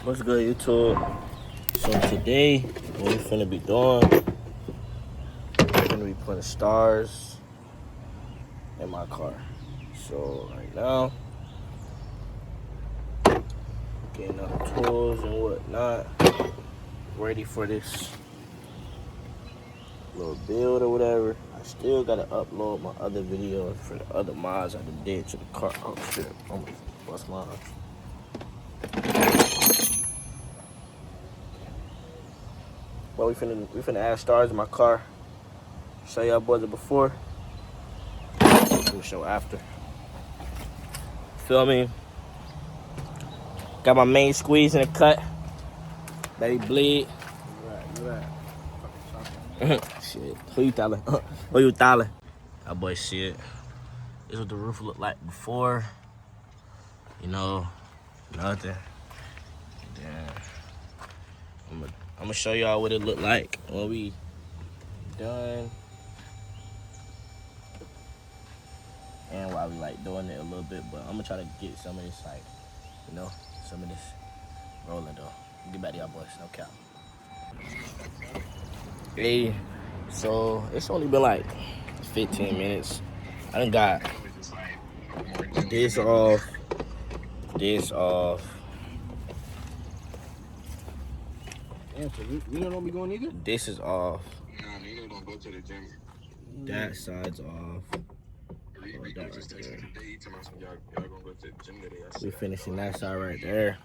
What's good, YouTube? So today, what we finna be doing, we're finna be putting stars in my car. So right now, getting up tools and whatnot, ready for this little build or whatever. I still gotta upload my other videos for the other mods I did to the car. Oh shit, almost bust my eyes. But we finna add stars in my car. Show y'all boys it before. We'll show after. Feel me? Got my main squeeze in the cut. Let it bleed. Shit. Who you telling? Who you telling? That boy see it. This is what the roof looked like before. You know, nothing. Then I'm gonna show y'all what it looked like when we done. And while we like doing it a little bit, but I'm gonna try to get some of this like, you know, some of this rolling though. Get back to y'all boys, no cap. Hey, so it's only been like 15 minutes. I done got this off, this off. Yeah, so Nino don't be going either? This is off. Nah, Nino don't go to the gym. That side's off. Y'all gonna go to the gym today. We finishing that side right there.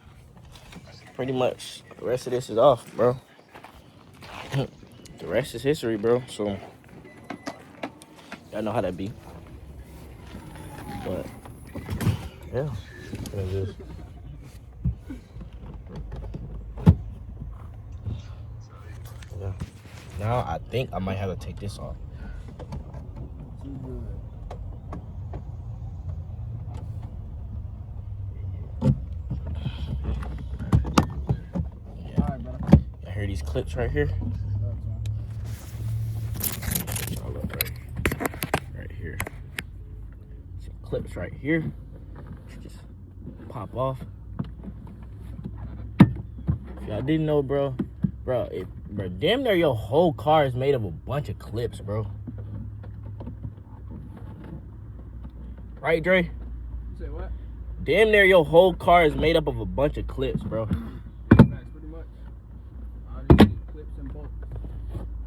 Pretty much, the rest of this is off, bro. The rest is history, bro. So, y'all know how that be. But, yeah. Yeah. Now, I think I might have to take this off. I hear these clips right here. Y'all look right here. Some clips right here. Just pop off. If y'all didn't know, bro, damn near your whole car is made of a bunch of clips, bro. Right, Dre? You say what? Damn near your whole car is made up of a bunch of clips, bro. Pretty much. I just need clips and bolts.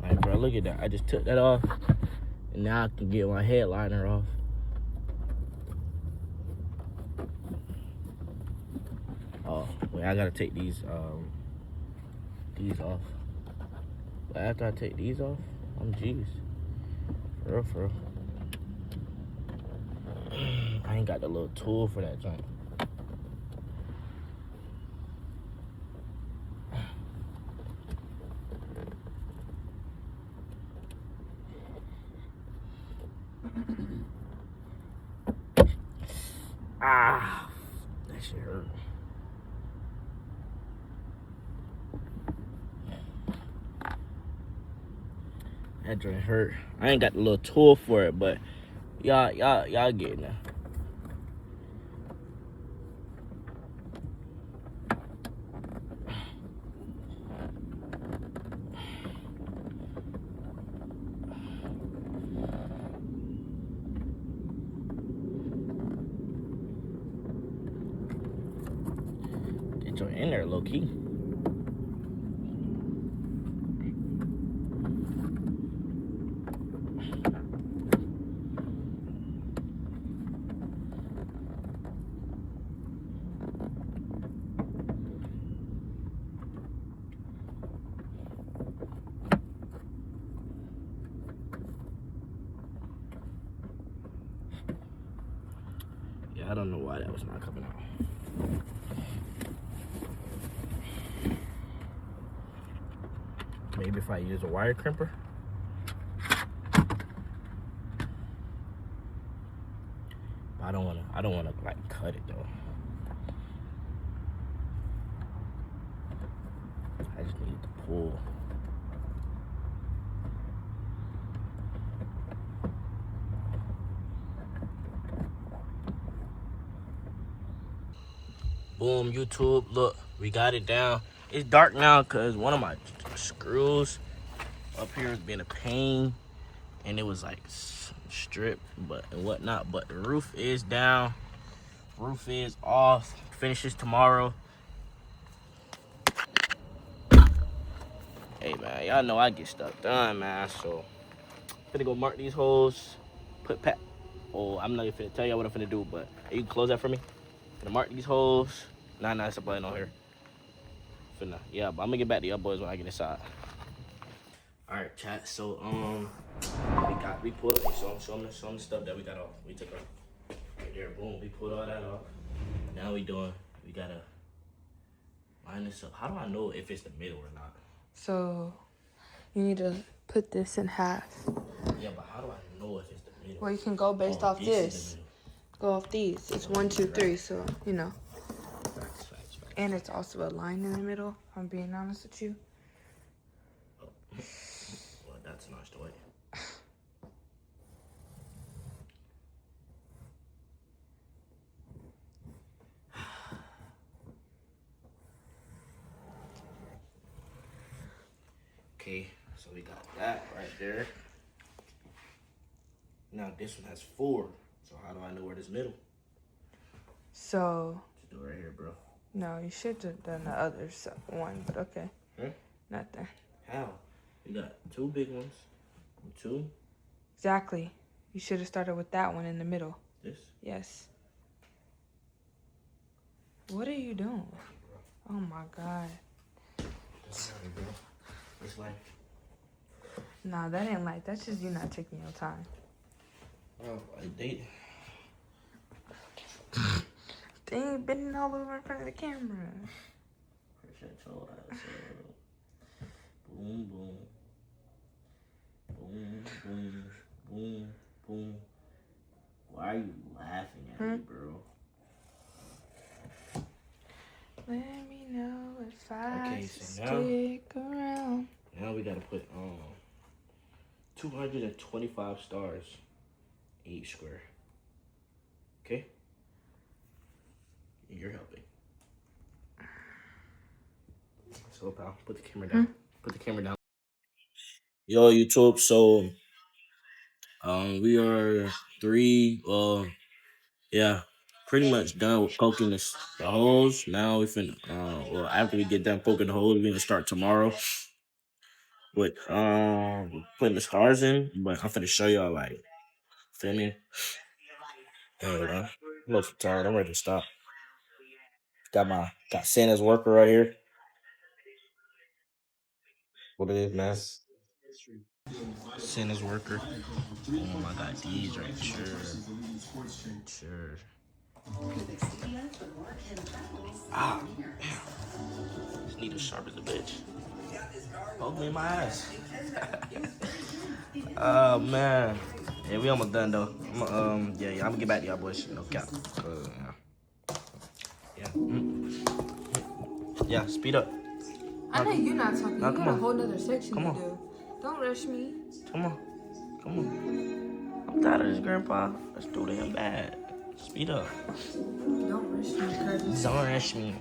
Alright, bro, look at that. I just took that off, and now I can get my headliner off. Oh, wait, I gotta take these off. But after I take these off, I'm G's. For real. I ain't got the little tool for that joint. Ah, that shit hurt. That joint hurt. I ain't got the little tool for it, but y'all get it now. Get your in there, low key. I don't know why that was not coming out. Maybe if I use a wire crimper. But I don't wanna like cut it though. I just need to pull. Boom, YouTube. Look, we got it down. It's dark now because one of my screws up here is being a pain, and it was like stripped, but and whatnot. But the roof is down. Roof is off. Finishes tomorrow. Hey man, y'all know I get stuff done, man. So finna go mark these holes. Put pat. Oh, I'm not even finna tell y'all what I'm finna do, but you can close that for me. Finna mark these holes. Nah, it's a button on here. Finna, yeah, but I'm gonna get back to y'all boys when I get inside. All right, chat. So we pulled. Show them the stuff that we got off. We took off right there. Boom. We pulled all that off. Now we gotta line this up. How do I know if it's the middle or not? So you need to put this in half. Yeah, but how do I know if it's the middle? Well, you can go based off this. Go off these. It's 1, 2, 3. So you know. Facts. And it's also a line in the middle. If I'm being honest with you. Oh. Well, that's notched away. Okay, so we got that right there. Now this one has 4. So how do I know where this middle? So. Just do it right here, bro. No, you should have done the other one, but okay. Nothing. How? We got 2 big ones. 2. Exactly. You should have started with that one in the middle. This? Yes. What are you doing? Oh my God. Sorry, bro. It's like. Nah, that ain't like. That's just you not taking your time. Oh, I date. They ain't bending all over in front of the camera. Appreciate your ass. Boom, boom. Boom, boom, boom, boom. Why are you laughing at me, bro? Let me know if I Okay, so stick around. Now we gotta put 225 stars each square. Okay? You're helping. So, pal, put the camera down. Put the camera down. Yo, YouTube. So, we are 3. Yeah, pretty much done with poking the holes. Now we finna. Well, after we get done poking the holes, we're gonna start tomorrow with putting the stars in. But I'm finna show y'all like, feel me? Hold on. I'm a little tired. I'm ready to stop. Got Santa's worker right here. What it is, man? Santa's worker. I got these right here. Sure. Ah, this needle sharp as a bitch. Poke me in my ass. Oh man. Yeah, we almost done though. I'm gonna get back to y'all boys. No cap. Yeah, speed up. I know you're not talking. No, You come got a on. whole nother section Come to on. do. Don't rush me. Come on. I'm tired of this, Grandpa. Let's do damn bad. Speed up. Don't rush me, Curtis. Don't rush me.